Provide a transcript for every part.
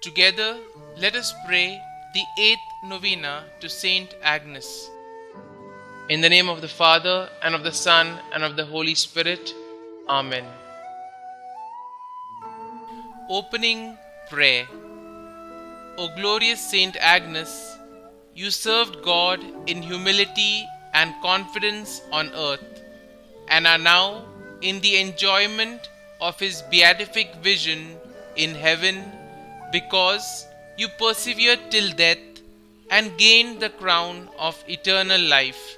Together, let us pray the 8th Novena to St Agnes. In the name of the Father, and of the Son, and of the Holy Spirit. Amen. Opening Prayer. O glorious St Agnes, you served God in humility and confidence on earth, and are now in the enjoyment of His beatific vision in heaven, because you persevered till death and gained the crown of eternal life.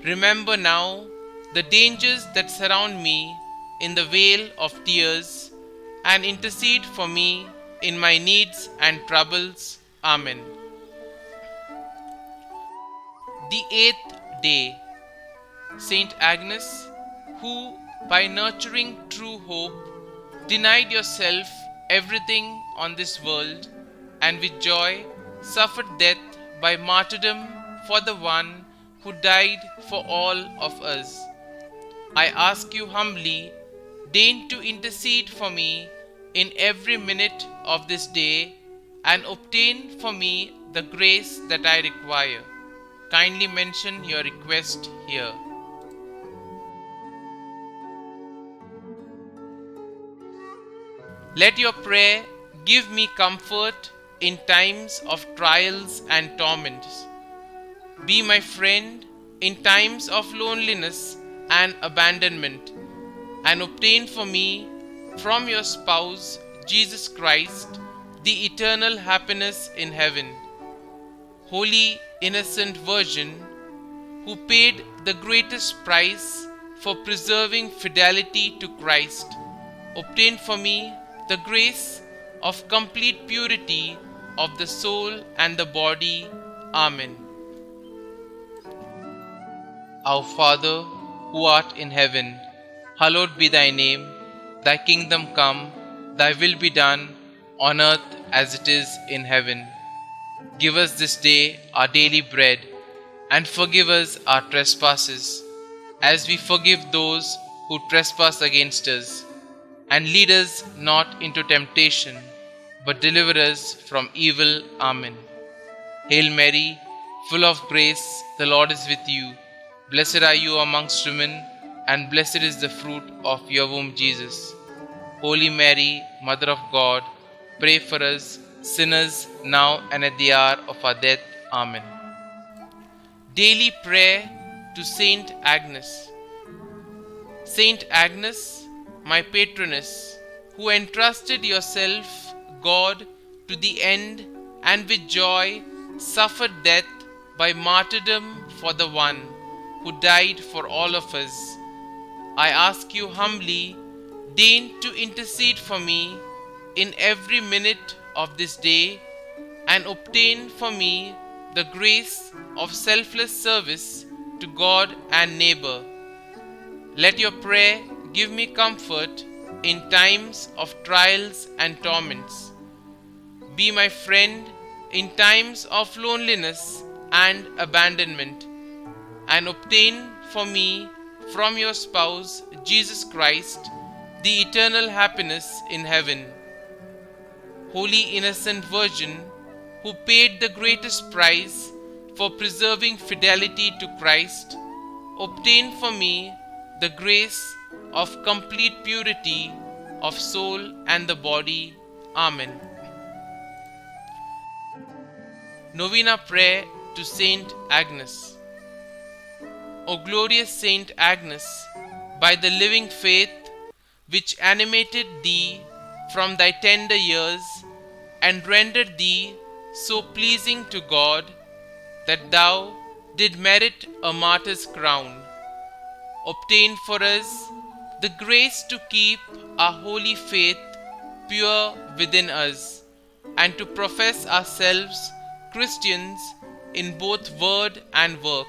Remember now the dangers that surround me in the vale of tears, and intercede for me in my needs and troubles. Amen. The 8th day. St Agnes, who, by nurturing true hope, denied yourself everything on this world, and with joy suffered death by martyrdom for the one who died for all of us. I ask you humbly, deign to intercede for me in every minute of this day, and obtain for me the grace that I require. Kindly mention your request here. Let your prayer give me comfort in times of trials and torments. Be my friend in times of loneliness and abandonment, and obtain for me from your spouse, Jesus Christ, the eternal happiness in heaven. Holy Innocent Virgin, who paid the greatest price for preserving fidelity to Christ, obtain for me the grace of complete purity of the soul and the body. Amen. Our Father, who art in heaven, hallowed be thy name. Thy kingdom come, thy will be done, on earth as it is in heaven. Give us this day our daily bread, and forgive us our trespasses, as we forgive those who trespass against us. And lead us not into temptation, but deliver us from evil. Amen. Hail Mary, full of grace, the Lord is with you. Blessed are you amongst women, and blessed is the fruit of your womb, Jesus. Holy Mary, Mother of God, pray for us sinners, now and at the hour of our death. Amen. Daily Prayer to St Agnes. St Agnes, my patroness, who entrusted yourself, God, to the end, and with joy suffered death by martyrdom for the one who died for all of us, I ask you humbly, deign to intercede for me in every minute of this day, and obtain for me the grace of selfless service to God and neighbor. Let your prayer give me comfort in times of trials and torments. Be my friend in times of loneliness and abandonment, and obtain for me from your spouse, Jesus Christ, the eternal happiness in heaven. Holy Innocent Virgin, who paid the greatest price for preserving fidelity to Christ, obtain for me the grace of complete purity of soul and the body. Amen. Novena Prayer to St Agnes. O glorious St Agnes, by the living faith which animated thee from thy tender years, and rendered thee so pleasing to God, that thou did merit a martyr's crown, obtain for us the grace to keep our holy faith pure within us, and to profess ourselves Christians in both word and work.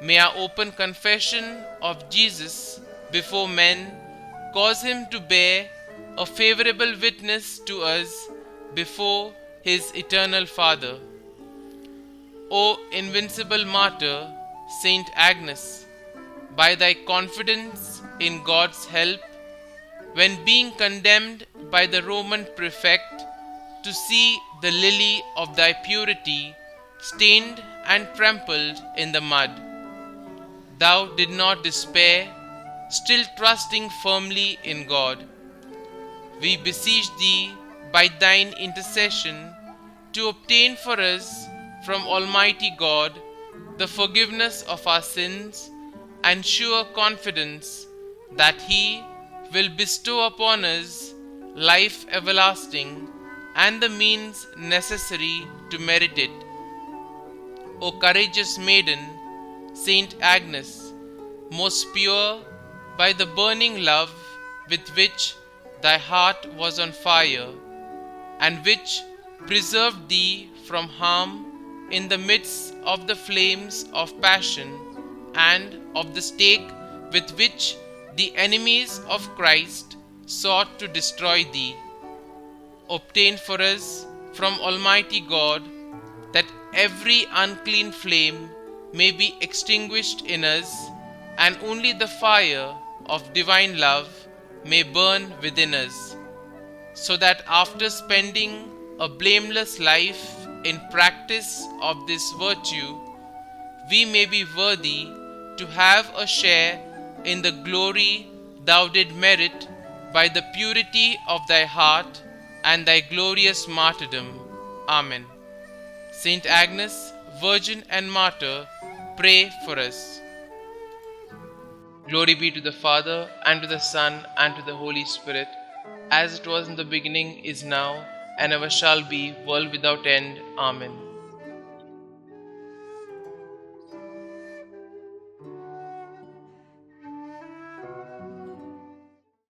May our open confession of Jesus before men cause him to bear a favorable witness to us before his eternal Father. O invincible martyr, St Agnes, by thy confidence in God's help, when being condemned by the Roman prefect to see the lily of thy purity stained and trampled in the mud. Thou did not despair, still trusting firmly in God. We beseech thee by thine intercession to obtain for us from Almighty God the forgiveness of our sins and sure confidence that He will bestow upon us life everlasting and the means necessary to merit it. O courageous maiden, St Agnes, most pure by the burning love with which thy heart was on fire, and which preserved thee from harm in the midst of the flames of passion and of the stake with which the enemies of Christ sought to destroy thee. Obtain for us from Almighty God that every unclean flame may be extinguished in us, and only the fire of divine love may burn within us, so that after spending a blameless life in practice of this virtue, we may be worthy to have a share in the glory thou did merit by the purity of thy heart and thy glorious martyrdom. Amen. St. Agnes, Virgin and Martyr, pray for us. Glory be to the Father, and to the Son, and to the Holy Spirit, as it was in the beginning, is now, and ever shall be, world without end. Amen.